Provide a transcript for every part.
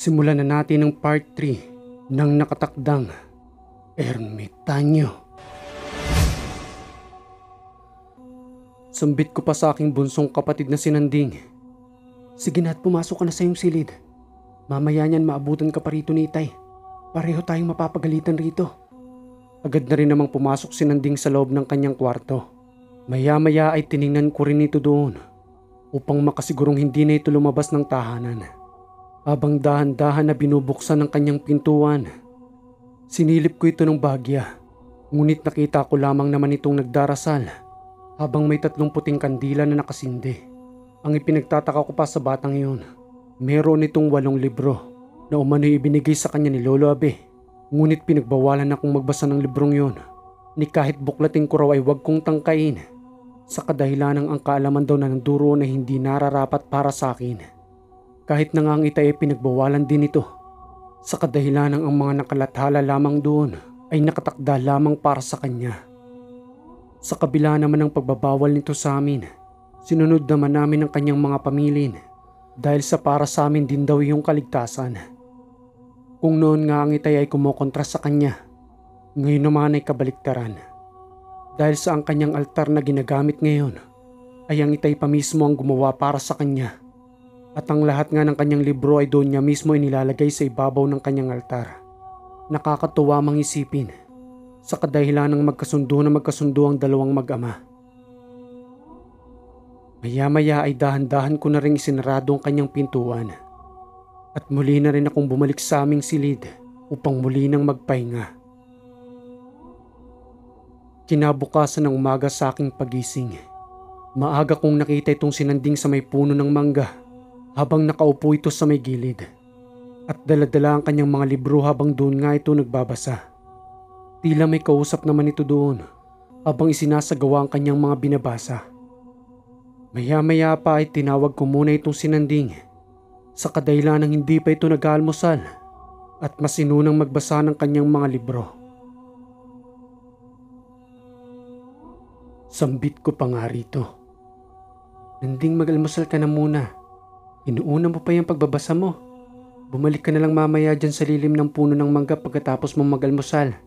Simulan na natin ang part 3 ng nakatakdang Ermitanyo. Sambit ko pa sa aking bunsong kapatid na si Nanding. Sige na at pumasok ka na sa iyong silid. Mamaya niyan maabutan ka pa rito ni Itay. Pareho tayong mapapagalitan rito. Agad na rin namang pumasok si Nanding sa loob ng kanyang kwarto. Maya-maya ay tiningnan ko rin ito doon upang makasigurong hindi na ito lumabas ng tahanan. Habang dahan-dahan na binubuksan ng kanyang pintuan, sinilip ko ito ng bahagya. Ngunit nakita ko lamang naman itong nagdarasal habang may 3 puting kandila na nakasindi. Ang ipinagtataka ko pa sa batang iyon, meron itong 8 libro na umano'y ibinigay sa kanya ni Lolo Abe. Ngunit pinagbawalan akong magbasa ng librong yun, ni kahit buklatin ko raw ay huwag kong tangkain, sa kadahilanang ang kaalaman daw na nanduro na hindi nararapat para sa akin. Kahit na nga ang Itay ay pinagbawalan din ito, sa kadahilanang ang mga nakalathala lamang doon ay nakatakda lamang para sa kanya. Sa kabila naman ng pagbabawal nito sa amin, sinunod naman namin ang kanyang mga pamilin dahil sa para sa amin din daw yung kaligtasan. Kung noon nga ang Itay ay kumokontra sa kanya, ngayon naman ay kabaliktaran. Dahil sa ang kanyang altar na ginagamit ngayon ay ang Itay pa mismo ang gumawa para sa kanya. At ang lahat nga ng kanyang libro ay doon niya mismo inilalagay sa ibabaw ng kanyang altar. Nakakatuwa mang isipin, sa kadahilanang magkasundo ang dalawang mag-ama. Maya-maya ay dahan-dahan ko na ring isinarado ang kanyang pintuan. At muli na rin akong bumalik sa aming silid upang muli nang magpahinga. Kinabukasan ng umaga sa aking pagising, maaga kong nakita itong sinanding sa may puno ng mangga habang nakaupo ito sa may gilid. At dala-dala ang kanyang mga libro habang doon nga ito nagbabasa. Tila may kausap naman ito doon habang isinasagawa ang kanyang mga binabasa. Maya-maya pa ay tinawag ko muna itong sinanding, sa kadahilanang hindi pa ito nag-aalmusal at masinunang magbasa ng kanyang mga libro. Sambit ko pa nga rito. Nanding, mag-almusal ka na muna. Inuuna mo pa yung pagbabasa mo. Bumalik ka na lang mamaya dyan sa lilim ng puno ng mangga pagkatapos mong mag-almusal.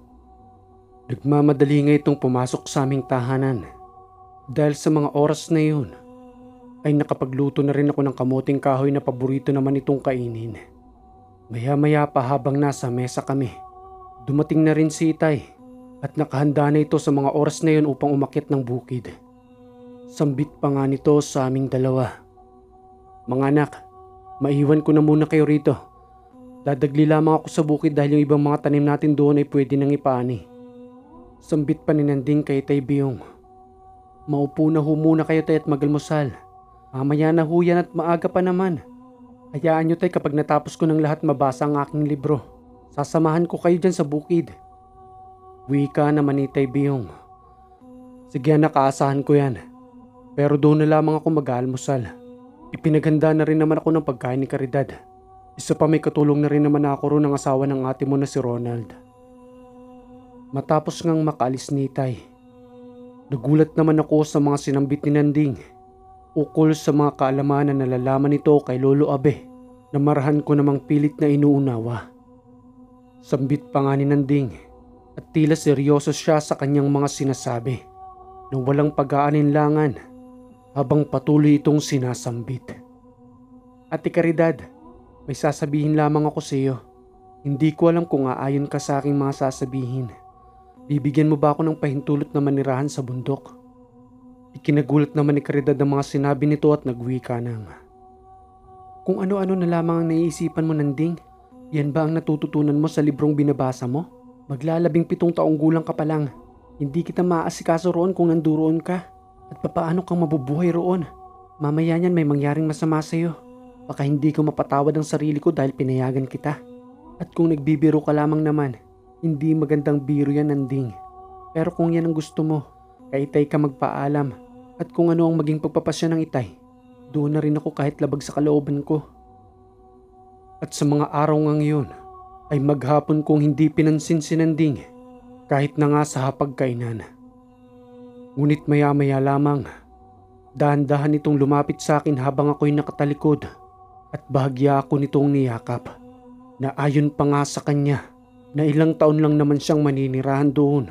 Nagmamadali nga itong pumasok sa aming tahanan. Dahil sa mga oras na yun, ay nakapagluto na rin ako ng kamuting kahoy na paborito naman itong kainin. Maya-maya pa habang nasa mesa kami, dumating na rin si Itay at nakahanda na ito sa mga oras na yun upang umakyat ng bukid. Sambit pa nga nito sa aming dalawa. Mga anak, maiwan ko na muna kayo rito. Dadagli lamang ako sa bukid dahil yung ibang mga tanim natin doon ay pwede nang ipaani. Sambit pa ni Nanding kay Tay Biyong. Maupo na ho muna kayo, Tay, at mag-almusal. Mamaya na ho yan at maaga pa naman. Hayaan nyo, Tay, kapag natapos ko ng lahat mabasa ang aking libro, sasamahan ko kayo dyan sa bukid. Wika naman ni Tay Biyong. Sige anak, aasahan ko yan. Pero doon na lamang ako mag-almusal. Ipinaghanda na rin naman ako ng pagkain ni Caridad. Isa pa, may katulong na rin naman ako roon ng asawa ng ate mo na si Ronald. Matapos ngang makaalis ni Itay, nagulat naman ako sa mga sinambit ni Nanding ukol sa mga kaalaman na nalalaman nito kay Lolo Abe na marahan ko namang pilit na inuunawa. Sambit pa nga ni Nanding at tila seryoso siya sa kanyang mga sinasabi na walang pag-aalinlangan habang patuloy itong sinasambit. Ate Caridad, may sasabihin lamang ako sa iyo. Hindi ko alam kung aayon ka sa aking mga sasabihin. Bibigyan mo ba ako ng pahintulot na manirahan sa bundok? Ikinagulat naman ni Caridad ang mga sinabi nito at nagwika ng, kung ano-ano na lamang ang naiisipan mo, Nanding? Yan ba ang natututunan mo sa librong binabasa mo? Maglalabing 7 taong gulang ka pa lang. Hindi kita maaasikaso roon kung nanduroon ka. At papaano kang mabubuhay roon? Mamaya niyan may mangyaring masama sa iyo. Baka hindi ko mapatawad ang sarili ko dahil pinayagan kita. At kung nagbibiro ka lamang naman, hindi magandang biro yan, Nanding. Pero kung yan ang gusto mo, kay Itay ka magpaalam. At kung ano ang maging pagpapasya ng Itay, doon na rin ako kahit labag sa kalooban ko. At sa mga araw ngang yun, ay maghapon kong hindi pinansin si Nanding kahit na nga sa hapagkainan. Ngunit maya-maya lamang, dahan-dahan itong lumapit sa akin habang ako'y nakatalikod at bahagya ako nitong niyakap. na ayon pa nga sa kanya na ilang taon lang naman siyang maninirahan doon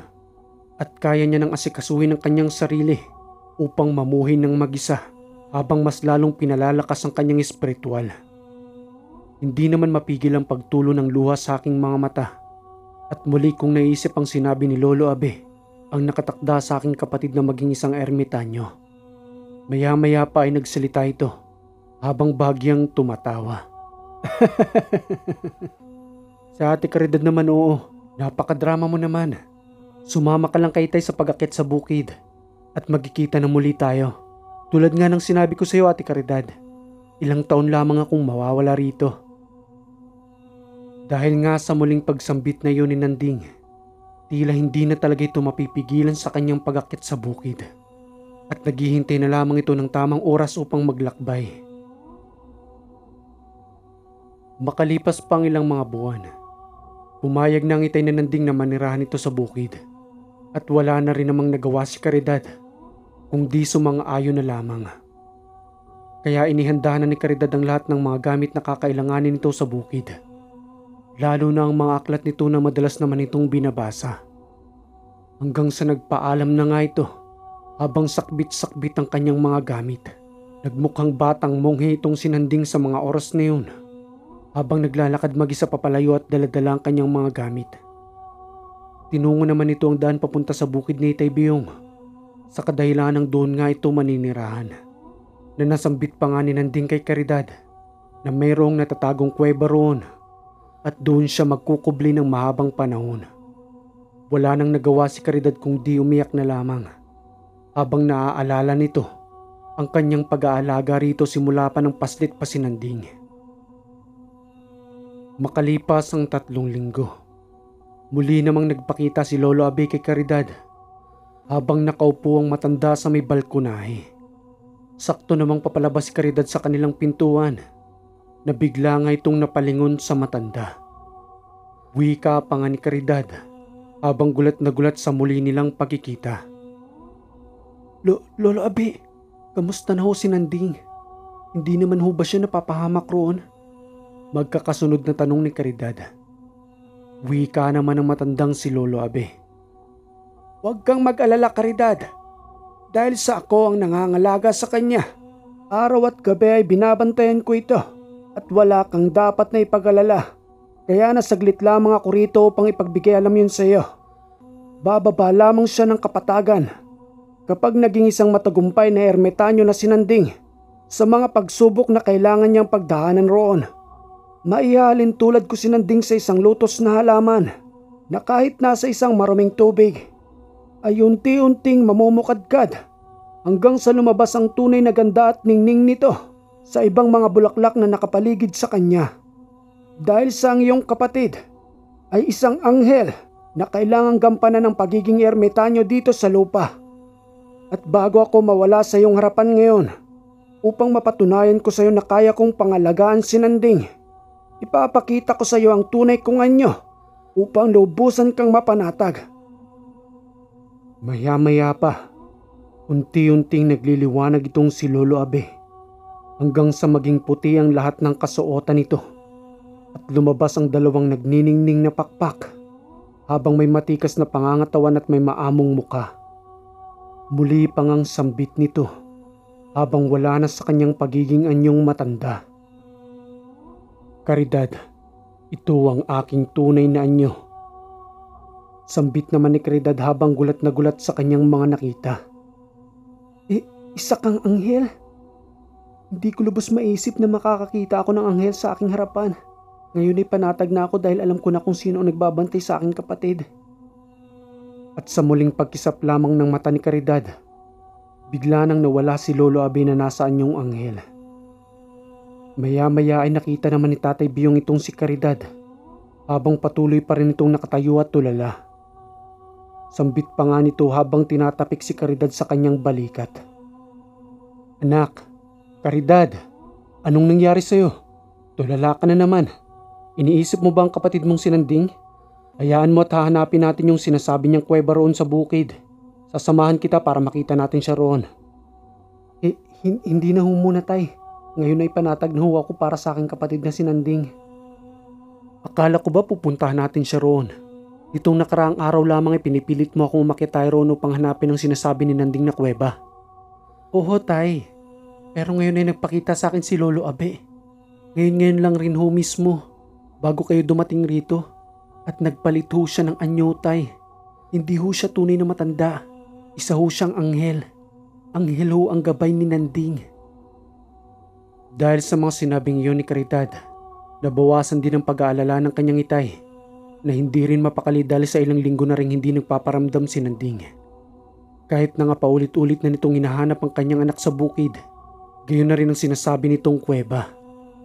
at kaya niya nang asikasuhin ang kanyang sarili upang mamuhay ng mag-isa habang mas lalong pinalalakas ang kanyang espiritual. Hindi naman mapigil ang pagtulo ng luha sa aking mga mata at muli kong naisip ang sinabi ni Lolo Abe, ang nakatakda sa aking kapatid na maging isang ermitanyo. Maya-maya pa ay nagsalita ito habang bahagyang tumatawa. Sa Ate Caridad naman, oo, napakadrama mo naman. Sumama ka lang kay Tay sa pag-akyat sa bukid at magkikita na muli tayo. Tulad nga ng sinabi ko sa iyo, Ate Caridad, ilang taon lamang akong mawawala rito. Dahil nga sa muling pagsambit na yun ni Nanding, tila hindi na talaga ito mapipigilan sa kanyang pag-akyat sa bukid at naghihintay na lamang ito ng tamang oras upang maglakbay. Makalipas pang ilang mga buwan, pumayag na ang Itay na Nanding na manirahan ito sa bukid at wala na rin namang nagawa si Caridad kung di sumang-ayon na lamang. Kaya inihanda na ni Caridad ang lahat ng mga gamit na kakailanganin nito sa bukid, lalo na ang mga aklat nito na madalas naman itong binabasa. Hanggang sa nagpaalam na nga ito habang sakbit-sakbit ang kanyang mga gamit. Nagmukhang batang monghe itong si Nanding sa mga oras na yun habang naglalakad mag-isa papalayo at daladala ang kanyang mga gamit. Tinungo naman ito ang daan papunta sa bukid ni Itay Biyong sa kadahilan ng doon nga ito maninirahan, na nasambit pa nga ni Nanding kay Caridad na mayroong natatagong kuweba roon at doon siya magkukubli ng mahabang panahon. Wala nang nagawa si Caridad kung di umiyak na lamang habang naaalala nito ang kanyang pag-aalaga rito simula pa ng paslit pa si Nanding. Makalipas ang 3 linggo, muli namang nagpakita si Lolo Abe kay Caridad habang nakaupo ang matanda sa may balkonahe. Sakto namang papalabas si Caridad sa kanilang pintuan na bigla nga itong napalingon sa matanda. Wika pa nga ni Caridad habang gulat na gulat sa muli nilang pagkikita. Lolo Abe, kamusta na ho si Nanding? Hindi naman ho ba siya napapahamak roon? Magkakasunod na tanong ni Caridad. Wika naman ng matandang si Lolo Abe. Huwag kang mag-alala, Caridad. Dahil sa ako ang nangangalaga sa kanya, araw at gabi ay binabantayan ko ito at wala kang dapat na ipag-alala. Kaya nasaglit lamang ako rito upang ipagbigay alam yun sa iyo. Bababa lamang siya ng kapatagan kapag naging isang matagumpay na ermitanyo na si Nanding sa mga pagsubok na kailangan niyang pagdaanan roon. Maihalin tulad ko si Nanding sa isang lutos na halaman na kahit nasa isang maruming tubig ay unti-unting mamumukadkad hanggang sa lumabas ang tunay na ganda at ningning nito sa ibang mga bulaklak na nakapaligid sa kanya. Dahil sa ang iyong kapatid ay isang anghel na kailangang gampanan ng pagiging ermitanyo dito sa lupa. At bago ako mawala sa iyong harapan ngayon upang mapatunayan ko sa iyo na kaya kong pangalagaan si Nanding, ipapakita ko sa iyo ang tunay kong anyo upang lubusan kang mapanatag. Maya-maya pa, unti-unting nagliliwanag itong si Lolo Abe hanggang sa maging puti ang lahat ng kasuotan nito at lumabas ang 2 nagniningning na pakpak habang may matikas na pangangatawan at may maamong muka. Muli pang ang sambit nito habang wala na sa kanyang pagiging anyong matanda. Caridad, ito ang aking tunay na anyo. Sambit naman ni Caridad habang gulat na gulat sa kanyang mga nakita. Isa kang anghel? Hindi ko lubos maisip na makakakita ako ng anghel sa aking harapan. Ngayon ay panatag na ako dahil alam ko na kung sino ang nagbabantay sa aking kapatid. At sa muling pagkisap lamang ng mata ni Caridad, bigla nang nawala si Lolo Abe na nasa anyong anghel. Maya-maya ay nakita naman ni Tatay Biyong itong si Caridad habang patuloy pa rin itong nakatayo at tulala. Sambit pa nga nito habang tinatapik si Caridad sa kanyang balikat. Anak, Caridad, anong nangyari sa'yo? Tulala ka na naman. Iniisip mo ba ang kapatid mong si Nanding? Hayaan mo at hahanapin natin yung sinasabi niyang kuweba roon sa bukid. Sasamahan kita para makita natin siya roon. Hindi na ho muna, Tay. Ngayon ay panatag na ho ako para sa aking kapatid na si Nanding. Akala ko ba pupuntahan natin siya roon? Itong nakaraang araw lamang ay pinipilit mo akong umakyat tayo roon upang hanapin ang sinasabi ni Nanding na kuweba. Oo, tay. Pero ngayon ay nagpakita sa akin si Lolo Abe. Ngayon lang rin ho mismo, bago kayo dumating rito. At nagpalit ho siya ng anyo, tay. Hindi ho siya tunay na matanda. Isa ho siyang anghel. Anghel ho ang gabay ni Nanding. Dahil sa mga sinabing iyon ni Caridad, nabawasan din ang pag-aalala ng kanyang itay na hindi rin mapakali dahil sa ilang linggo na rin hindi nagpaparamdam si Nanding. Kahit na nga paulit-ulit na nitong hinahanap ang kanyang anak sa bukid, gayon na rin ang sinasabi nitong kuweba,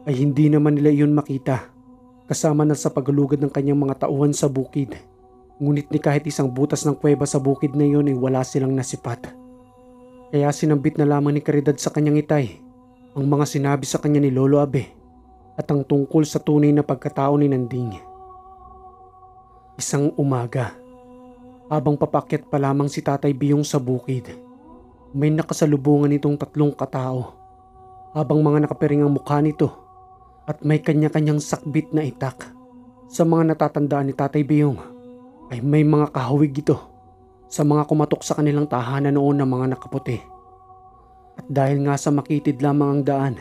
ay hindi naman nila iyon makita kasama na sa pagalugad ng kanyang mga tauhan sa bukid. Ngunit ni kahit isang butas ng kuweba sa bukid na iyon ay wala silang nasipat. Kaya sinambit na lamang ni Caridad sa kanyang itay ang mga sinabi sa kanya ni Lolo Abe at ang tungkol sa tunay na pagkatao ni Nanding. Isang umaga, habang papakyat pa lamang si Tatay Biyong sa bukid, may nakasalubungan itong 3 katao. Habang mga nakapiring ang mukha nito at may kanya-kanyang sakbit na itak. Sa mga natatandaan ni Tatay Biyong ay may mga kahawig ito sa mga kumatok sa kanilang tahanan noon ng mga nakaputi. At dahil nga sa makitid lamang ang daan,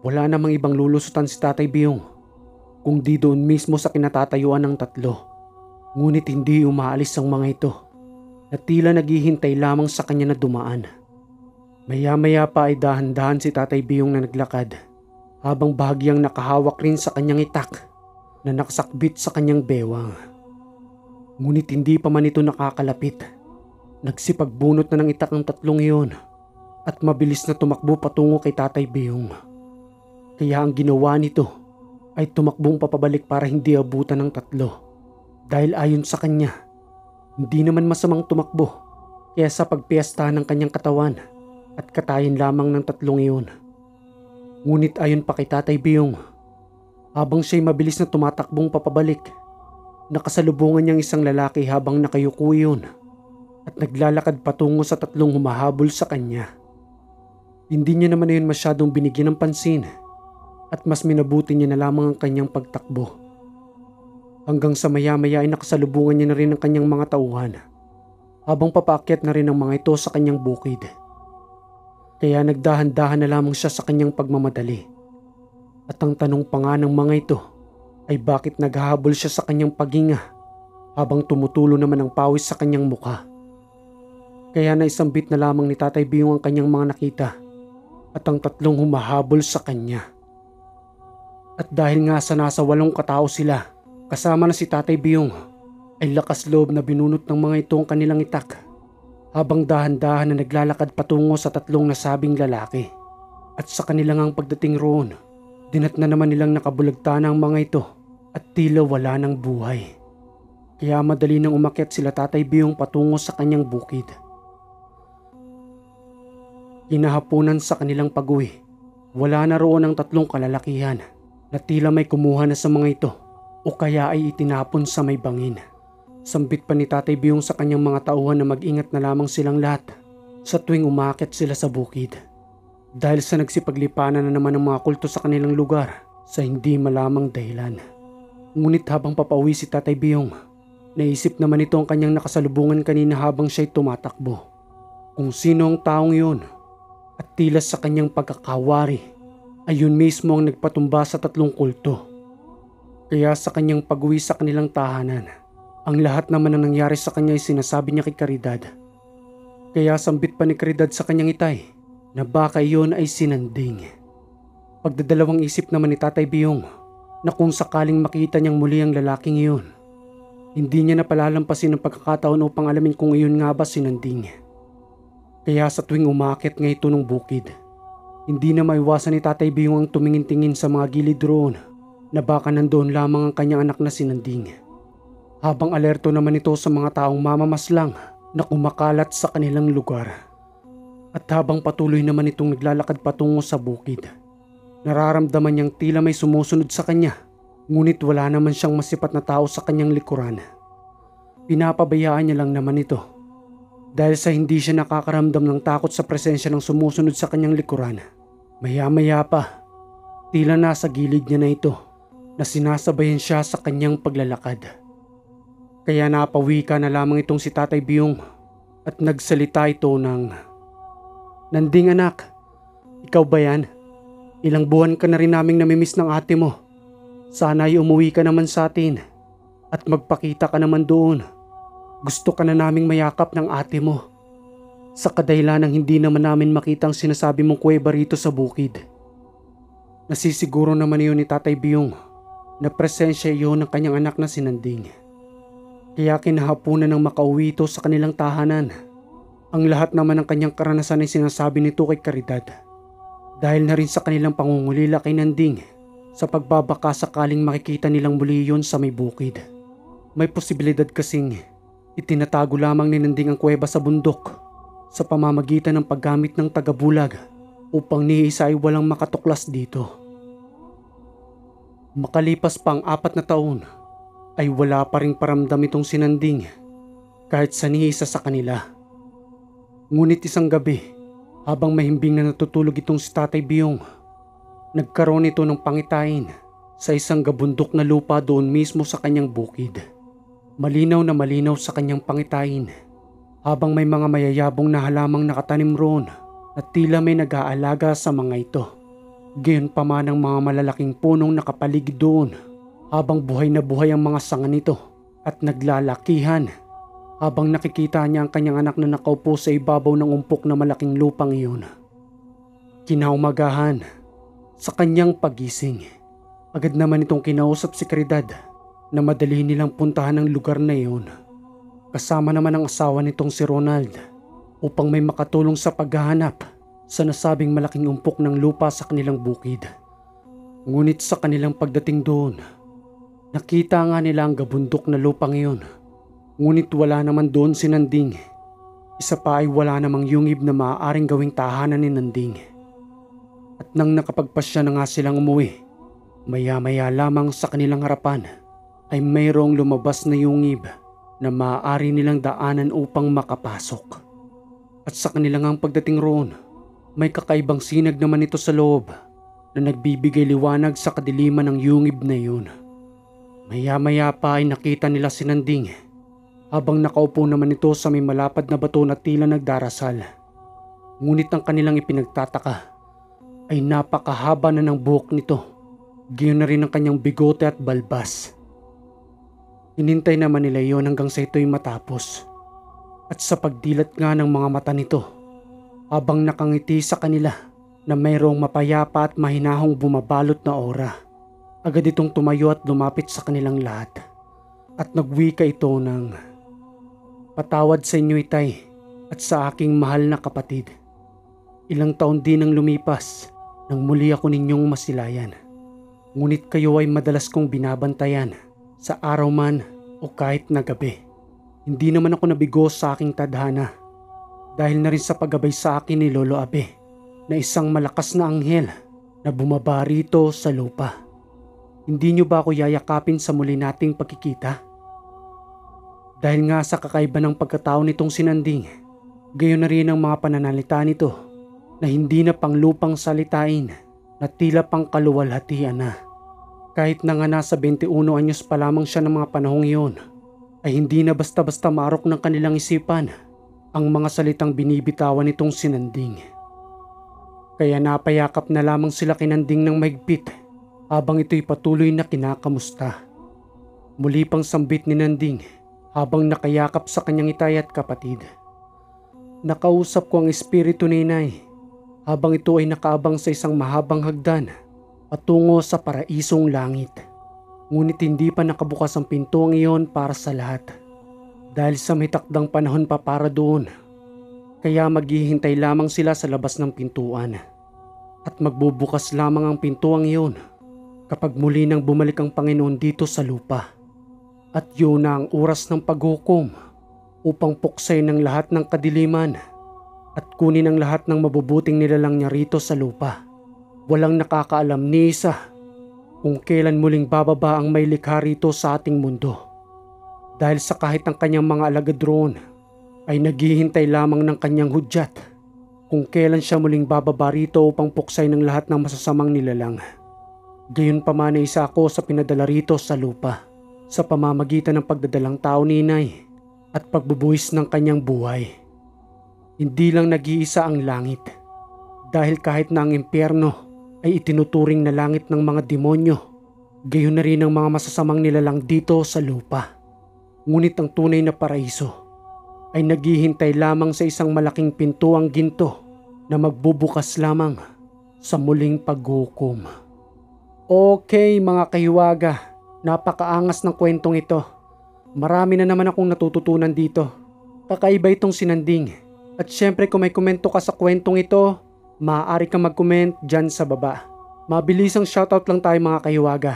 wala namang ibang lulusutan si Tatay Biyong kung di doon mismo sa kinatatayuan ng 3. Ngunit hindi umaalis ang mga ito na tila naghihintay lamang sa kanya na dumaan. Maya-maya pa ay dahan-dahan si Tatay Biyong na naglakad habang bahagyang nakahawak rin sa kanyang itak na nakasakbit sa kanyang bewang. Ngunit hindi pa man ito nakakalapit. Nagsipagbunot na ng itak ang 3 iyon at mabilis na tumakbo patungo kay Tatay Biyong. Kaya ang ginawa nito ay tumakbong papabalik para hindi abutan ng 3. Dahil ayon sa kanya, hindi naman masamang tumakbo kaysa pagpiyastahan ng kanyang katawan at katayin lamang ng 3 iyon. Ngunit ayon pa kay Tatay Biyong, habang siya'y mabilis na tumatakbong papabalik, nakasalubungan niyang isang lalaki habang nakayuko iyon at naglalakad patungo sa 3 humahabol sa kanya. Hindi niya naman yun masyadong binigyan ng pansin at mas minabuti niya na lamang ang kanyang pagtakbo. Hanggang sa maya-maya ay nakasalubungan niya na rin ang kanyang mga tauhan habang papaakyat na rin ang mga ito sa kanyang bukid. Kaya nagdahan-dahan na lamang siya sa kanyang pagmamadali. At ang tanong pa nga ng mga ito ay bakit naghahabol siya sa kanyang paghinga habang tumutulo naman ang pawis sa kanyang mukha. Kaya naisambit na lamang ni Tatay Biyong ang kanyang mga nakita at ang 3 humahabol sa kanya. At dahil nga sa nasa 8 katao sila, kasama na si Tatay Biyong, ay lakas loob na binunot ng mga ito ang kanilang itak habang dahan-dahan na naglalakad patungo sa 3 nasabing lalaki. At sa kanilang ang pagdating roon, dinat na naman nilang nakabulagtana ang mga ito at tila wala ng buhay. Kaya madali nang umakyat sila Tatay Biyong patungo sa kanyang bukid. Kinahaponan sa kanilang pag-uwi, wala na roon ang 3 kalalakihan na tila may kumuha na sa mga ito o kaya ay itinapon sa may bangin. Sambit pa ni Tatay Biyong sa kanyang mga tauhan na mag-ingat na lamang silang lahat sa tuwing umakyat sila sa bukid. Dahil sa nagsipaglipanan na naman ng mga kulto sa kanilang lugar sa hindi malamang dahilan. Ngunit habang papauwi si Tatay Biyong, naisip naman ito ang kanyang nakasalubungan kanina habang siya'y tumatakbo. Kung sino ang taong yun at tila sa kanyang pagkakawari ay yun mismo ang nagpatumba sa 3 kulto. Kaya sa kanyang pag-uwi sa kanilang tahanan, ang lahat naman na nangyari sa kanya ay sinasabi niya kay Caridad. Kaya sambit pa ni Caridad sa kanyang itay na baka iyon ay si Nanding. Pagdadalawang isip naman ni Tatay Biyong na kung sakaling makita niyang muli ang lalaking iyon, hindi niya na palalampasin ang pagkakataon upang alamin kung iyon nga ba si Nanding. Kaya sa tuwing umakyat nga ito ng bukid, hindi na maiwasan ni Tatay Biyong ang tumingin-tingin sa mga gilid roon na baka nandoon lamang ang kanyang anak na si Nanding. Habang alerto naman ito sa mga taong mamamaslang na kumakalat sa kanilang lugar. At habang patuloy naman itong naglalakad patungo sa bukid, nararamdaman niyang tila may sumusunod sa kanya, ngunit wala naman siyang masipat na tao sa kanyang likuran. Pinapabayaan niya lang naman ito dahil sa hindi siya nakakaramdam ng takot sa presensya ng sumusunod sa kanyang likuran. Maya-maya pa, tila nasa gilid niya na ito na sinasabayan siya sa kanyang paglalakad. Kaya napawika na lamang itong si Tatay Biyong at nagsalita ito ng, "Nanding anak, ikaw ba yan? Ilang buwan ka na rin naming namimiss ng ate mo. Sana ay umuwi ka naman sa atin at magpakita ka naman doon. Gusto ka na naming mayakap ng ate mo. Sa kadahilan ng hindi naman namin makita ang sinasabi mong kuweba rito sa bukid." Nasisiguro naman iyon ni Tatay Biyong na presensya iyon ng kanyang anak na si Nanding. Kaya kinahapunan ng makauwi ito sa kanilang tahanan. Ang lahat naman ng kanyang karanasan ay sinasabi nito kay Caridad. Dahil na rin sa kanilang pangungulila kay Nanding sa pagbabaka sakaling makikita nilang muli yun sa may bukid. May posibilidad kasing itinatago lamang ni Nanding ang kuweba sa bundok sa pamamagitan ng paggamit ng tagabulag upang ni isa ay walang makatuklas dito. Makalipas pa ang 4 na taon ay wala pa ring paramdam itong si Nanding kahit sa ni isa sa kanila. Ngunit isang gabi, habang mahimbing na natutulog itong si Tatay Biyong, nagkaroon ito ng pangitain sa isang gabundok na lupa doon mismo sa kanyang bukid. Malinaw na malinaw sa kanyang pangitain habang may mga mayayabong na halamang nakatanim roon at tila may nag-aalaga sa mga ito. Gayon pa man ang mga malalaking punong nakapaligid doon habang buhay na buhay ang mga sanga nito at naglalakihan habang nakikita niya ang kanyang anak na nakaupo sa ibabaw ng umpok na malaking lupang iyon. Kinaumagahan, sa kanyang pagising, agad naman itong kinausap si Caridad na madali nilang puntahan ang lugar na iyon. Kasama naman ang asawa nitong si Ronald upang may makatulong sa paghahanap sa nasabing malaking umpok ng lupa sa kanilang bukid. Ngunit sa kanilang pagdating doon, nakita nga nila ang gabundok na lupang iyon. Ngunit wala naman doon si Nanding. Isa pa ay wala namang yungib na maaaring gawing tahanan ni Nanding. At nang nakapagpasya na nga silang umuwi, maya-maya lamang sa kanilang harapan ay mayroong lumabas na yungib na maaari nilang daanan upang makapasok. At sa kanilang ang pagdating roon, may kakaibang sinag naman ito sa loob na nagbibigay liwanag sa kadiliman ng yungib na yun. Maya-maya pa ay nakita nila si Nanding habang nakaupo naman ito sa may malapad na bato na tila nagdarasal. Ngunit ang kanilang ipinagtataka ay napakahaba na ng buhok nito, gayon na rin ang kanyang bigote at balbas. Hinintay naman nila iyon hanggang sa ito'y matapos. At sa pagdilat nga ng mga mata nito, habang nakangiti sa kanila na mayroong mapayapa at mahinahong bumabalot na aura, agad itong tumayo at lumapit sa kanilang lahat. At nagwika ito ng, "Patawad sa inyo, Itay, at sa aking mahal na kapatid. Ilang taon din ang lumipas nang muli ako ninyong masilayan. Ngunit kayo ay madalas kong binabantayan sa araw man o kahit na gabi. Hindi naman ako nabigo sa aking tadhana dahil na rin sa paggabay sa akin ni Lolo Abe na isang malakas na anghel na bumaba rito sa lupa. Hindi niyo ba ako yayakapin sa muli nating pagkikita?" Dahil nga sa kakaiba ng pagkatao nitong si Nanding, gayon na rin ang mga pananalita nito na hindi na panglupang salitain na tila pang kaluwalhatian na. Kahit na nga nasa 21 anyos pa lamang siya ng mga panahong iyon, ay hindi na basta-basta marok ng kanilang isipan ang mga salitang binibitawan nitong si Nanding. Kaya napayakap na lamang sila kay Nanding ng mahigpit habang ito'y patuloy na kinakamusta. Muli pang sambit ni Nanding habang nakayakap sa kanyang itay at kapatid. "Nakausap ko ang espiritu ni Inay habang ito ay nakaabang sa isang mahabang hagdan patungo sa paraisong langit. Ngunit hindi pa nakabukas ang pintuang iyon para sa lahat dahil sa may takdang panahon pa para doon. Kaya maghihintay lamang sila sa labas ng pintuan at magbubukas lamang ang pintuang iyon kapag muli nang bumalik ang Panginoon dito sa lupa. At yun na ang oras ng paghukom upang puksay ng lahat ng kadiliman at kunin ang lahat ng mabubuting nilalang niya rito sa lupa. Walang nakakaalam ni isa kung kailan muling bababa ang may likha rito sa ating mundo. Dahil sa kahit ang kanyang mga alagad roon ay naghihintay lamang ng kanyang hudyat kung kailan siya muling bababa rito upang puksay ng lahat ng masasamang nilalang. Gayunpaman ay isa ako sa pinadala rito sa lupa sa pamamagitan ng pagdadalang tao ni Inay at pagbubuhis ng kanyang buhay. Hindi lang nag-iisa ang langit, dahil kahit na ang impyerno ay itinuturing na langit ng mga demonyo, gayon na rin ang mga masasamang nilalang dito sa lupa. Ngunit ang tunay na paraiso ay naghihintay lamang sa isang malaking pintuang ginto na magbubukas lamang sa muling paghukom. Okay mga kahiwaga, napakaangas ng kwentong ito. Marami na naman akong natututunan dito. Kakaiba itong sinanding. At syempre kung may komento ka sa kwentong ito, maaari kang mag-comment dyan sa baba. Mabilisang shoutout lang tayo mga kahiwaga.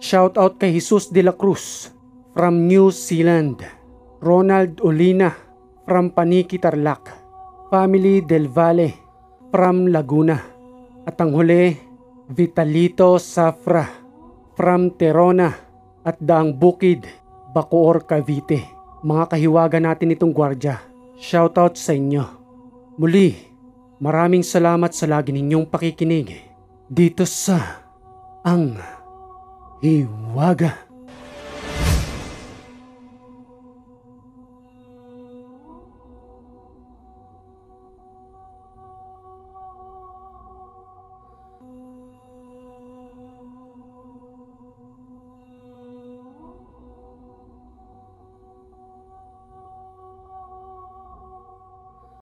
Shoutout kay Jesus de la Cruz from New Zealand, Ronald Olina from Paniki Tarlac, Family Del Valle from Laguna, at ang huli, Vitalito Safra from Terona at Daang Bukid, Bacoor, Cavite. Mga kahiwaga natin itong gwardya, shoutout sa inyo. Muli, maraming salamat sa lagi ninyong pakikinig dito sa Ang Hiwaga.